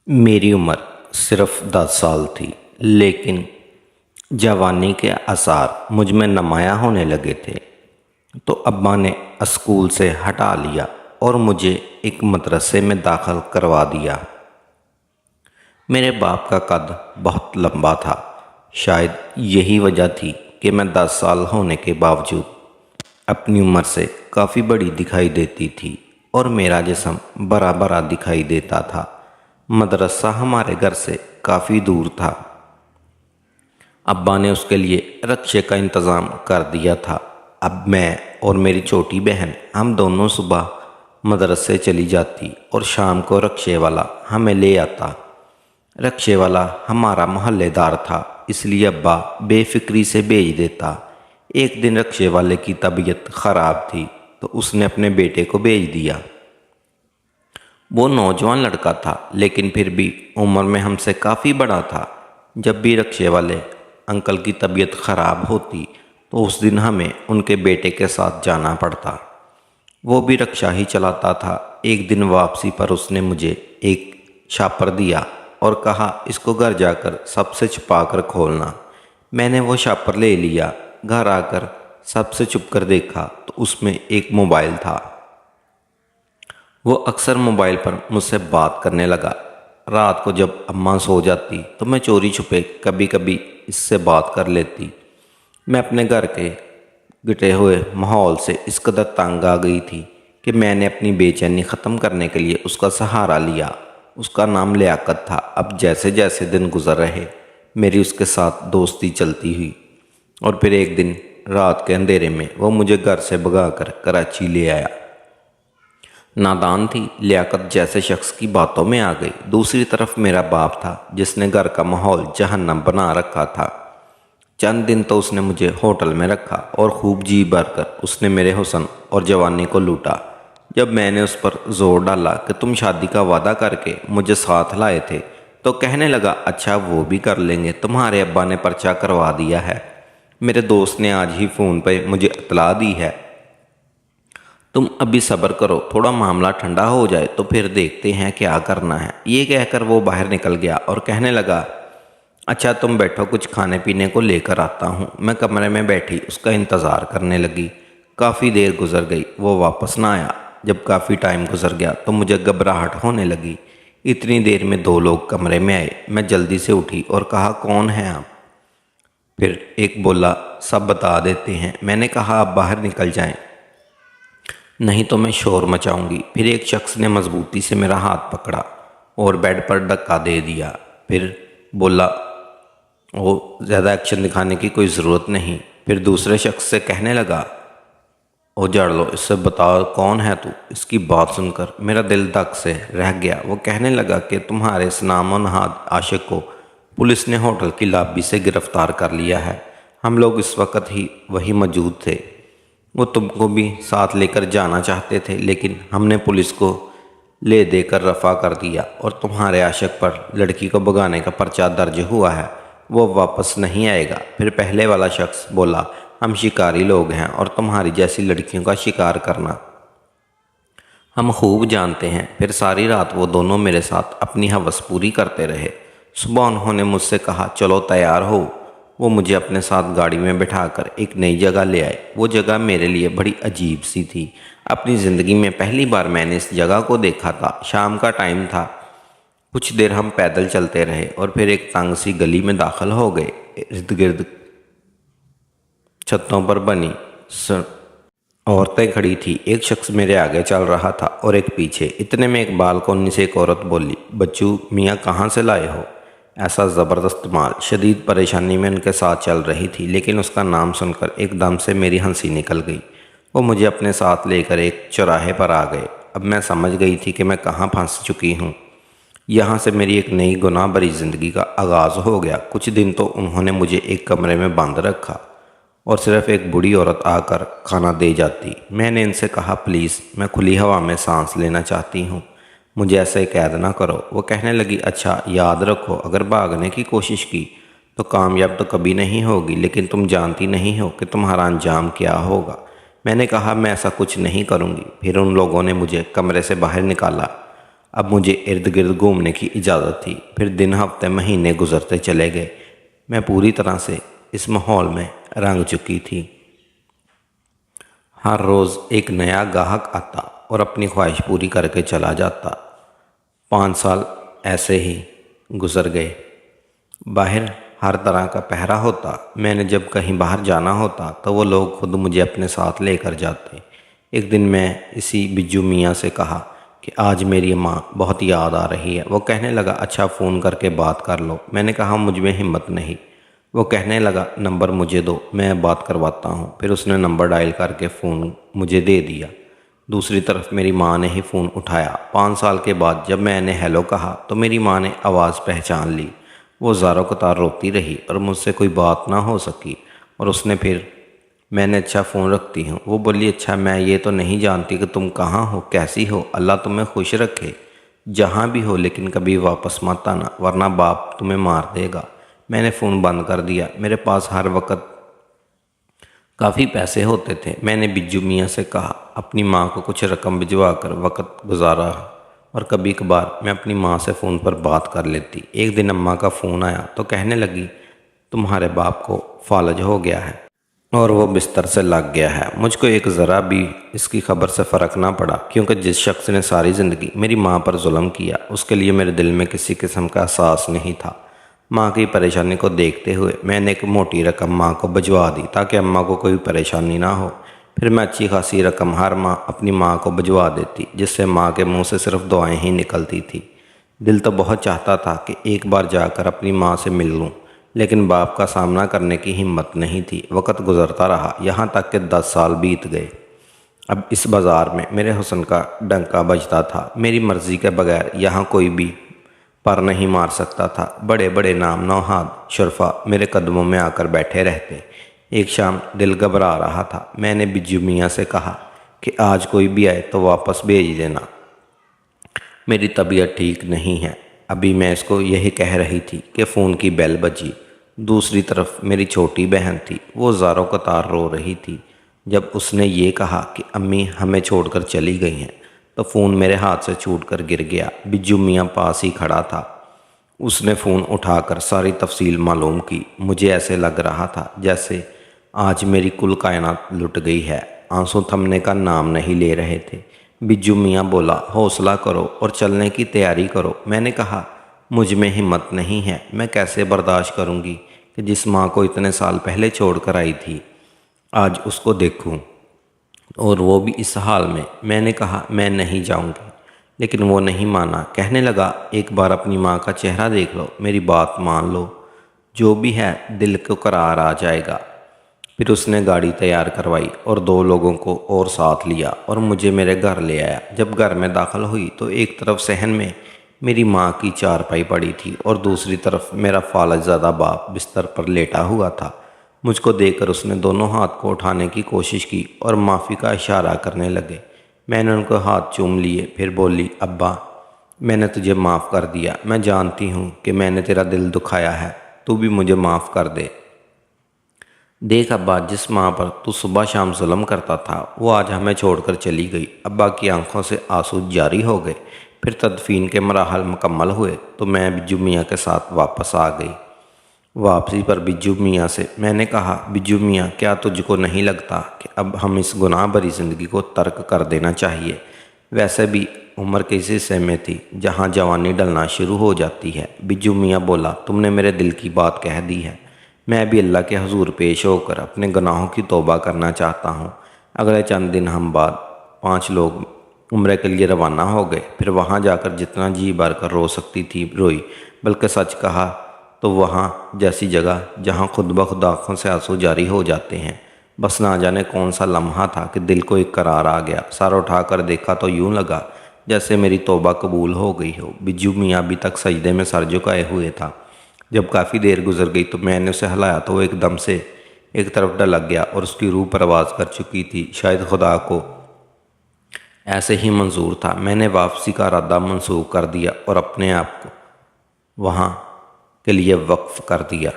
میری عمر صرف 10 سال تھی، لیکن جوانی کے آثار مجھ میں نمایاں ہونے لگے تھے۔ تو ابا نے اسکول سے ہٹا لیا اور مجھے ایک مدرسے میں داخل کروا دیا۔ میرے باپ کا قد بہت لمبا تھا۔ شاید یہی وجہ تھی کہ میں 10 سال ہونے کے باوجود اپنی عمر سے کافی بڑی دکھائی دیتی تھی اور میرا جسم بڑا بڑا دکھائی دیتا تھا۔ مدرسہ ہمارے گھر سے کافی دور تھا۔ ابا نے اس کے لیے رکشے کا انتظام کر دیا تھا۔ اب میں اور میری چھوٹی بہن ہم دونوں صبح مدرسے چلی جاتی اور شام کو رکشے والا ہمیں لے آتا۔ رکشے والا ہمارا محلے دار تھا، اس لیے ابا بے فکری سے بھیج دیتا۔ ایک دن رکشے والے کی طبیعت خراب تھی تو اس نے اپنے بیٹے کو بھیج دیا۔ وہ نوجوان لڑکا تھا، لیکن پھر بھی عمر میں ہم سے کافی بڑا تھا۔ جب بھی رکشے والے انکل کی طبیعت خراب ہوتی تو اس دن ہمیں ان کے بیٹے کے ساتھ جانا پڑتا۔ وہ بھی رکشہ ہی چلاتا تھا۔ ایک دن واپسی پر اس نے مجھے ایک شاپر دیا اور کہا اس کو گھر جا کر سب سے چھپا کر کھولنا۔ میں نے وہ شاپر لے لیا۔ گھر آ کر سب سے چھپ کر دیکھا تو اس میں ایک موبائل تھا۔ وہ اکثر موبائل پر مجھ سے بات کرنے لگا۔ رات کو جب اماں سو جاتی تو میں چوری چھپے کبھی کبھی اس سے بات کر لیتی۔ میں اپنے گھر کے گٹے ہوئے ماحول سے اس قدر تنگ آ گئی تھی کہ میں نے اپنی بے چینی ختم کرنے کے لیے اس کا سہارا لیا۔ اس کا نام لیاقت تھا۔ اب جیسے جیسے دن گزر رہے میری اس کے ساتھ دوستی چلتی ہوئی، اور پھر ایک دن رات کے اندھیرے میں وہ مجھے گھر سے بھگا کر کراچی لے آیا۔ نادان تھی، لیاقت جیسے شخص کی باتوں میں آ گئی۔ دوسری طرف میرا باپ تھا جس نے گھر کا ماحول جہنم بنا رکھا تھا۔ چند دن تو اس نے مجھے ہوٹل میں رکھا اور خوب جی بھر کر اس نے میرے حسن اور جوانی کو لوٹا۔ جب میں نے اس پر زور ڈالا کہ تم شادی کا وعدہ کر کے مجھے ساتھ لائے تھے تو کہنے لگا اچھا وہ بھی کر لیں گے، تمہارے ابا نے پرچہ کروا دیا ہے۔ میرے دوست نے آج ہی فون پہ مجھے اطلاع دی ہے۔ تم ابھی صبر کرو، تھوڑا معاملہ ٹھنڈا ہو جائے تو پھر دیکھتے ہیں کیا کرنا ہے۔ یہ کہہ کر وہ باہر نکل گیا اور کہنے لگا اچھا تم بیٹھو، کچھ کھانے پینے کو لے کر آتا ہوں۔ میں کمرے میں بیٹھی اس کا انتظار کرنے لگی۔ کافی دیر گزر گئی، وہ واپس نہ آیا۔ جب کافی ٹائم گزر گیا تو مجھے گھبراہٹ ہونے لگی۔ اتنی دیر میں 2 لوگ کمرے میں آئے۔ میں جلدی سے اٹھی اور کہا کون ہیں آپ؟ پھر ایک بولا سب بتا دیتے ہیں۔ میں نے کہا آپ باہر نکل جائیں، نہیں تو میں شور مچاؤں گی۔ پھر ایک شخص نے مضبوطی سے میرا ہاتھ پکڑا اور بیڈ پر دھکا دے دیا۔ پھر بولا وہ زیادہ ایکشن دکھانے کی کوئی ضرورت نہیں۔ پھر دوسرے شخص سے کہنے لگا او جڑ لو، اس سے بتاؤ کون ہے تو؟ اس کی بات سن کر میرا دل دھک سے رہ گیا۔ وہ کہنے لگا کہ تمہارے اس نام و نہاد عاشق کو پولیس نے ہوٹل کی لابی سے گرفتار کر لیا ہے۔ ہم لوگ اس وقت ہی وہی موجود تھے۔ وہ تم کو بھی ساتھ لے کر جانا چاہتے تھے، لیکن ہم نے پولیس کو لے دے کر رفع کر دیا اور تمہارے عاشق پر لڑکی کو بھگانے کا پرچہ درج ہوا ہے، وہ واپس نہیں آئے گا۔ پھر پہلے والا شخص بولا ہم شکاری لوگ ہیں اور تمہاری جیسی لڑکیوں کا شکار کرنا ہم خوب جانتے ہیں۔ پھر ساری رات وہ دونوں میرے ساتھ اپنی ہوس پوری کرتے رہے۔ صبح انہوں نے مجھ سے کہا چلو تیار ہو۔ وہ مجھے اپنے ساتھ گاڑی میں بٹھا کر ایک نئی جگہ لے آئے۔ وہ جگہ میرے لیے بڑی عجیب سی تھی۔ اپنی زندگی میں پہلی بار میں نے اس جگہ کو دیکھا تھا۔ شام کا ٹائم تھا۔ کچھ دیر ہم پیدل چلتے رہے اور پھر ایک تنگ سی گلی میں داخل ہو گئے۔ ارد گرد چھتوں پر بنی عورتیں کھڑی تھی۔ ایک شخص میرے آگے چل رہا تھا اور ایک پیچھے۔ اتنے میں ایک بالکونی سے ایک عورت بولی بچو میاں کہاں سے لائے ہو؟ ایسا زبردست مال۔ شدید پریشانی میں ان کے ساتھ چل رہی تھی، لیکن اس کا نام سن کر ایک دم سے میری ہنسی نکل گئی۔ وہ مجھے اپنے ساتھ لے کر ایک چوراہے پر آ گئے۔ اب میں سمجھ گئی تھی کہ میں کہاں پھنس چکی ہوں۔ یہاں سے میری ایک نئی گناہ بھری زندگی کا آغاز ہو گیا۔ کچھ دن تو انہوں نے مجھے ایک کمرے میں بند رکھا اور صرف ایک بوڑھی عورت آ کر کھانا دے جاتی۔ میں نے ان سے کہا پلیز میں کھلی ہوا میں سانس لینا چاہتی ہوں، مجھے ایسے قید نہ کرو۔ وہ کہنے لگی اچھا یاد رکھو اگر بھاگنے کی کوشش کی تو کامیاب تو کبھی نہیں ہوگی، لیکن تم جانتی نہیں ہو کہ تمہارا انجام کیا ہوگا۔ میں نے کہا میں ایسا کچھ نہیں کروں گی۔ پھر ان لوگوں نے مجھے کمرے سے باہر نکالا اب مجھے ارد گرد گھومنے کی اجازت تھی۔ پھر دن، ہفتے، مہینے گزرتے چلے گئے۔ میں پوری طرح سے اس ماحول میں رنگ چکی تھی۔ ہر روز ایک نیا گاہک آتا اور اپنی خواہش پوری کر کے چلا جاتا۔ 5 سال ایسے ہی گزر گئے۔ باہر ہر طرح کا پہرا ہوتا۔ میں نے جب کہیں باہر جانا ہوتا تو وہ لوگ خود مجھے اپنے ساتھ لے کر جاتے۔ ایک دن میں اسی بجو میاں سے کہا کہ آج میری ماں بہت یاد آ رہی ہے۔ وہ کہنے لگا اچھا فون کر کے بات کر لو۔ میں نے کہا مجھ میں ہمت نہیں۔ وہ کہنے لگا نمبر مجھے دو، میں بات کرواتا ہوں۔ پھر اس نے نمبر ڈائل کر کے فون مجھے دے دیا۔ دوسری طرف میری ماں نے ہی فون اٹھایا۔ 5 سال کے بعد جب میں نے ہیلو کہا تو میری ماں نے آواز پہچان لی۔ وہ زاروں قطار روتی رہی اور مجھ سے کوئی بات نہ ہو سکی۔ اور اس نے پھر میں نے اچھا فون رکھتی ہوں۔ وہ بولی اچھا میں یہ تو نہیں جانتی کہ تم کہاں ہو، کیسی ہو، اللہ تمہیں خوش رکھے جہاں بھی ہو، لیکن کبھی واپس مت آنا ورنہ باپ تمہیں مار دے گا۔ میں نے فون بند کر دیا۔ میرے پاس ہر وقت کافی پیسے ہوتے تھے۔ میں نے بجو میاں سے کہا اپنی ماں کو کچھ رقم بھجوا کر وقت گزارا اور کبھی کبھار میں اپنی ماں سے فون پر بات کر لیتی۔ ایک دن اماں کا فون آیا تو کہنے لگی تمہارے باپ کو فالج ہو گیا ہے اور وہ بستر سے لگ گیا ہے۔ مجھ کو ایک ذرا بھی اس کی خبر سے فرق نہ پڑا، کیونکہ جس شخص نے ساری زندگی میری ماں پر ظلم کیا اس کے لیے میرے دل میں کسی قسم کا احساس نہیں تھا۔ ماں کی پریشانی کو دیکھتے ہوئے میں نے ایک موٹی رقم ماں کو بھجوا دی تاکہ اماں کو کوئی پریشانی نہ ہو۔ پھر میں اچھی خاصی رقم ہر ماہ اپنی ماں کو بھجوا دیتی، جس سے ماں کے منہ سے صرف دعائیں ہی نکلتی تھی۔ دل تو بہت چاہتا تھا کہ ایک بار جا کر اپنی ماں سے مل لوں، لیکن باپ کا سامنا کرنے کی ہمت نہیں تھی۔ وقت گزرتا رہا، یہاں تک کہ 10 سال بیت گئے۔ اب اس بازار میں میرے حسن کا ڈنکا بجتا تھا۔ میری مرضی کے بغیر یہاں کوئی بھی پر نہیں مار سکتا تھا۔ بڑے بڑے نام نوحاد شرفا میرے قدموں میں آ کر بیٹھے رہتے۔ ایک شام دل گھبرا رہا تھا۔ میں نے بجو میاں سے کہا کہ آج کوئی بھی آئے تو واپس بھیج دینا، میری طبیعت ٹھیک نہیں ہے۔ ابھی میں اس کو یہی کہہ رہی تھی کہ فون کی بیل بجی۔ دوسری طرف میری چھوٹی بہن تھی، وہ زاروں قطار رو رہی تھی۔ جب اس نے یہ کہا کہ امی ہمیں چھوڑ کر چلی گئی ہیں تو فون میرے ہاتھ سے چھوٹ کر گر گیا۔ بجو میاں پاس ہی کھڑا تھا۔ اس نے فون اٹھا کر ساری تفصیل معلوم کی۔ مجھے ایسے لگ رہا تھا جیسے آج میری کل کائنات لٹ گئی ہے۔ آنسو تھمنے کا نام نہیں لے رہے تھے۔ بجو میاں بولا حوصلہ کرو اور چلنے کی تیاری کرو۔ میں نے کہا مجھ میں ہمت نہیں ہے، میں کیسے برداشت کروں گی کہ جس ماں کو اتنے سال پہلے چھوڑ کر آئی تھی آج اس کو دیکھوں، اور وہ بھی اس حال میں۔ میں نے کہا میں نہیں جاؤں گی، لیکن وہ نہیں مانا۔ کہنے لگا ایک بار اپنی ماں کا چہرہ دیکھ لو، میری بات مان لو، جو بھی ہے دل کو قرار آ جائے گا۔ پھر اس نے گاڑی تیار کروائی اور 2 لوگوں کو اور ساتھ لیا اور مجھے میرے گھر لے آیا۔ جب گھر میں داخل ہوئی تو ایک طرف صحن میں میری ماں کی چارپائی پڑی تھی اور دوسری طرف میرا فالج زدہ باپ بستر پر لیٹا ہوا تھا۔ مجھ کو دیکھ کر اس نے دونوں ہاتھ کو اٹھانے کی کوشش کی اور معافی کا اشارہ کرنے لگے۔ میں نے ان کو ہاتھ چوم لیے۔ پھر بولی ابا میں نے تجھے معاف کر دیا، میں جانتی ہوں کہ میں نے تیرا دل دکھایا ہے، تو بھی مجھے معاف کر دے۔ دیکھ ابا، جس ماں پر تو صبح شام ظلم کرتا تھا وہ آج ہمیں چھوڑ کر چلی گئی۔ ابا کی آنکھوں سے آنسو جاری ہو گئے۔ پھر تدفین کے مراحل مکمل ہوئے تو میں بجو میاں کے ساتھ واپس آ گئی۔ واپسی پر بجو میاں سے میں نے کہا بجو میاں کیا تجھ کو نہیں لگتا کہ اب ہم اس گناہ بھری زندگی کو ترک کر دینا چاہیے؟ ویسے بھی عمر کے اس حصے میں تھی جہاں جوانی ڈلنا شروع ہو جاتی ہے۔ بجو میاں بولا تم نے میرے دل کی بات کہہ دی ہے، میں بھی اللہ کے حضور پیش ہو کر اپنے گناہوں کی توبہ کرنا چاہتا ہوں۔ اگلے چند دن ہم بعد 5 لوگ عمرے کے لیے روانہ ہو گئے۔ پھر وہاں جا کر جتنا جی بھر کر رو سکتی تھی روئی، بلکہ سچ کہا تو وہاں جیسی جگہ جہاں خود بخود آنکھوں سے آنسو جاری ہو جاتے ہیں۔ بس نہ جانے کون سا لمحہ تھا کہ دل کو ایک قرار آ گیا۔ سر اٹھا کر دیکھا تو یوں لگا جیسے میری توبہ قبول ہو گئی ہو۔ بجو میاں ابھی تک سجدے میں سر جھکائے ہوئے تھا۔ جب کافی دیر گزر گئی تو میں نے اسے ہلایا تو وہ ایک دم سے ایک طرف ڈلک گیا اور اس کی روح پرواز کر چکی تھی۔ شاید خدا کو ایسے ہی منظور تھا۔ میں نے واپسی کا ارادہ منسوخ کر دیا اور اپنے آپ کو وہاں کے لیے وقف کر دیا۔